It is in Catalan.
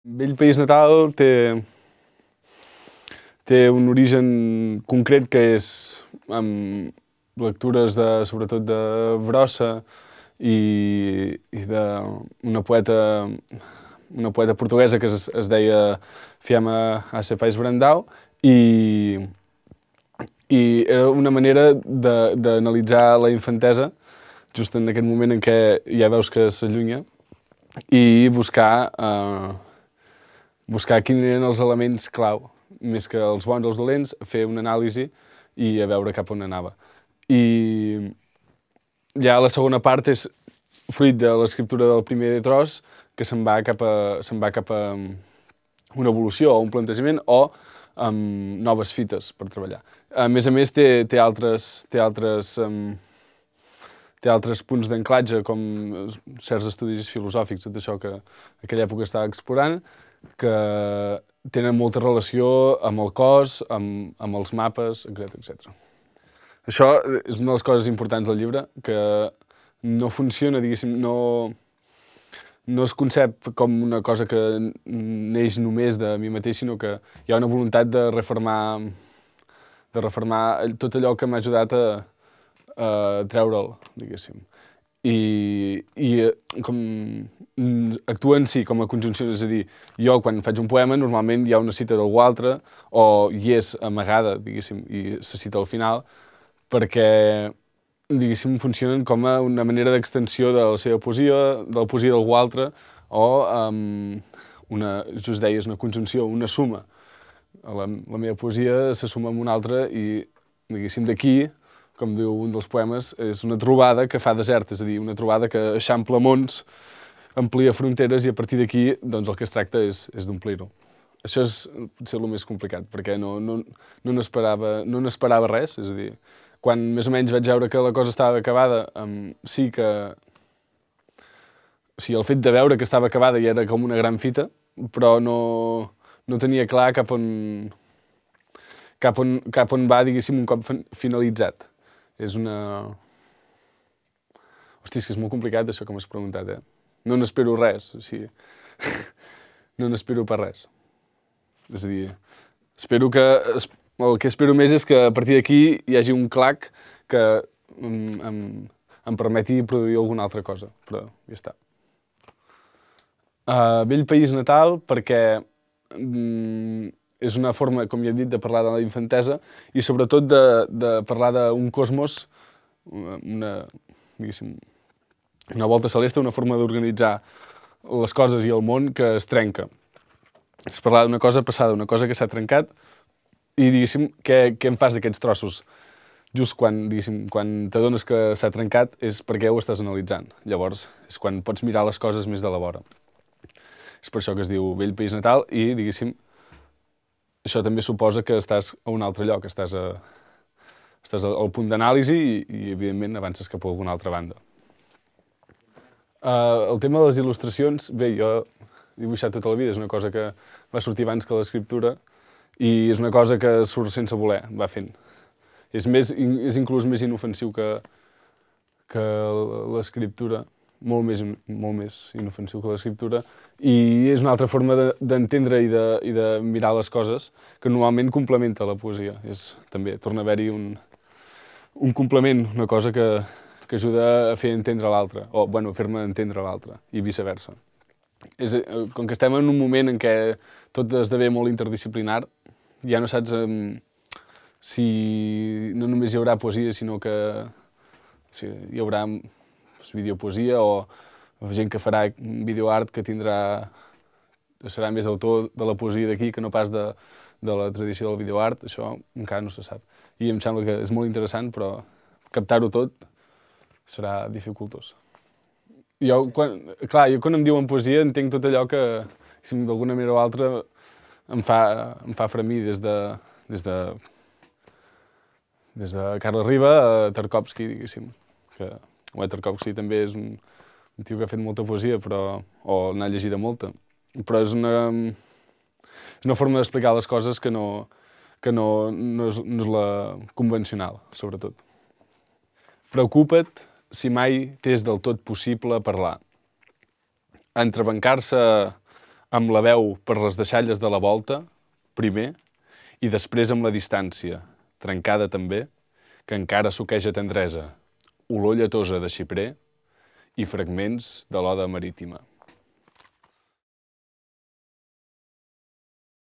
Vell País Natal té un origen concret que és amb lectures sobretot de Brossa i d'una poeta portuguesa que es deia Fiamma Ace Pais Brandão i era una manera d'analitzar la infantesa just en aquest moment en què ja veus que s'allunya i buscar quins eren els elements clau, més que els bons o els dolents, fer una anàlisi i a veure cap on anava. I ja la segona part és fruit de l'escriptura del primer tros, que se'n va cap a una evolució o un plantejament o amb noves fites per treballar. A més, té altres punts d'anclatge, com certs estudis filosòfics, tot això que en aquella època estava explorant, que tenen molta relació amb el cos, amb els mapes, etc. Això és una de les coses importants del llibre, que no funciona, diguéssim, no es concep com una cosa que neix només de mi mateix, sinó que hi ha una voluntat de reformar tot allò que m'ha ajudat a treure'l, diguéssim. I com actua en si com a conjunció, és a dir, jo quan faig un poema normalment hi ha una cita d'algú altre o hi és amagada, diguéssim, i se cita al final, perquè, diguéssim, funcionen com a una manera d'extensió de la seva poesia, de la poesia d'algú altre, o just deies, una conjunció, una suma. La meva poesia se suma amb una altra i, diguéssim, d'aquí, com diu un dels poemes, és una trobada que fa desert, és a dir, una trobada que eixampla mons, amplia fronteres i a partir d'aquí doncs, el que es tracta és d'omplir-ho. Això és potser el més complicat, perquè no n'esperava res, és a dir, quan més o menys vaig veure que la cosa estava acabada, sí que... O sigui, el fet de veure que estava acabada ja era com una gran fita, però no tenia clar cap on va, diguéssim, un cop finalitzat. És una... Hosti, és que és molt complicat això que m'has preguntat, eh? No n'espero res, o sigui... No n'espero per res. És a dir, el que espero més és que a partir d'aquí hi hagi un clac que em permeti produir alguna altra cosa, però ja està. Vell País Natal perquè és una forma, com ja he dit, de parlar de la infantesa i sobretot de parlar d'un cosmos, diguéssim, una volta celeste, una forma d'organitzar les coses i el món que es trenca. És parlar d'una cosa passada, una cosa que s'ha trencat i, diguéssim, què en fas d'aquests trossos? Just quan t'adones que s'ha trencat és perquè ho estàs analitzant. Llavors és quan pots mirar les coses més de la vora. És per això que es diu Vell País Natal i, diguéssim, això també suposa que estàs a un altre lloc, estàs al punt d'anàlisi i, evidentment, avances cap a alguna altra banda. El tema de les il·lustracions, bé, jo he dibuixat tota la vida, és una cosa que va sortir abans que l'escriptura i és una cosa que surt sense voler, va fent. És inclús més inofensiu que l'escriptura, molt més inofensiu que l'escriptura, i és una altra forma d'entendre i de mirar les coses que normalment complementa la poesia. També torna a haver-hi un complement, una cosa que ajuda a fer entendre l'altre, o a fer-me entendre l'altre, i viceversa. Com que estem en un moment en què tot esdevé molt interdisciplinar, ja no saps si no només hi haurà poesia, sinó que hi haurà videopoesia o gent que farà videoart que serà més autor de la poesia d'aquí que no pas de la tradició del videoart. Això encara no se sap. I em sembla que és molt interessant, però captar-ho tot serà dificultós. Jo quan em diuen poesia entenc tot allò que, d'alguna manera o altra, em fa fremir des de Carles Riba a Tarkovsky, diguéssim. Tarkovsky també és un tio que ha fet molta poesia, o n'ha llegida molta, però és una forma d'explicar les coses que no és la convencional, sobretot. Preocupa't si mai t'és del tot possible parlar. Entrebancar-se amb la veu per les deixalles de la volta, primer, i després amb la distància, trencada també, que encara suqueja tendresa, olor lletosa de xiprer i fragments de l'oda marítima.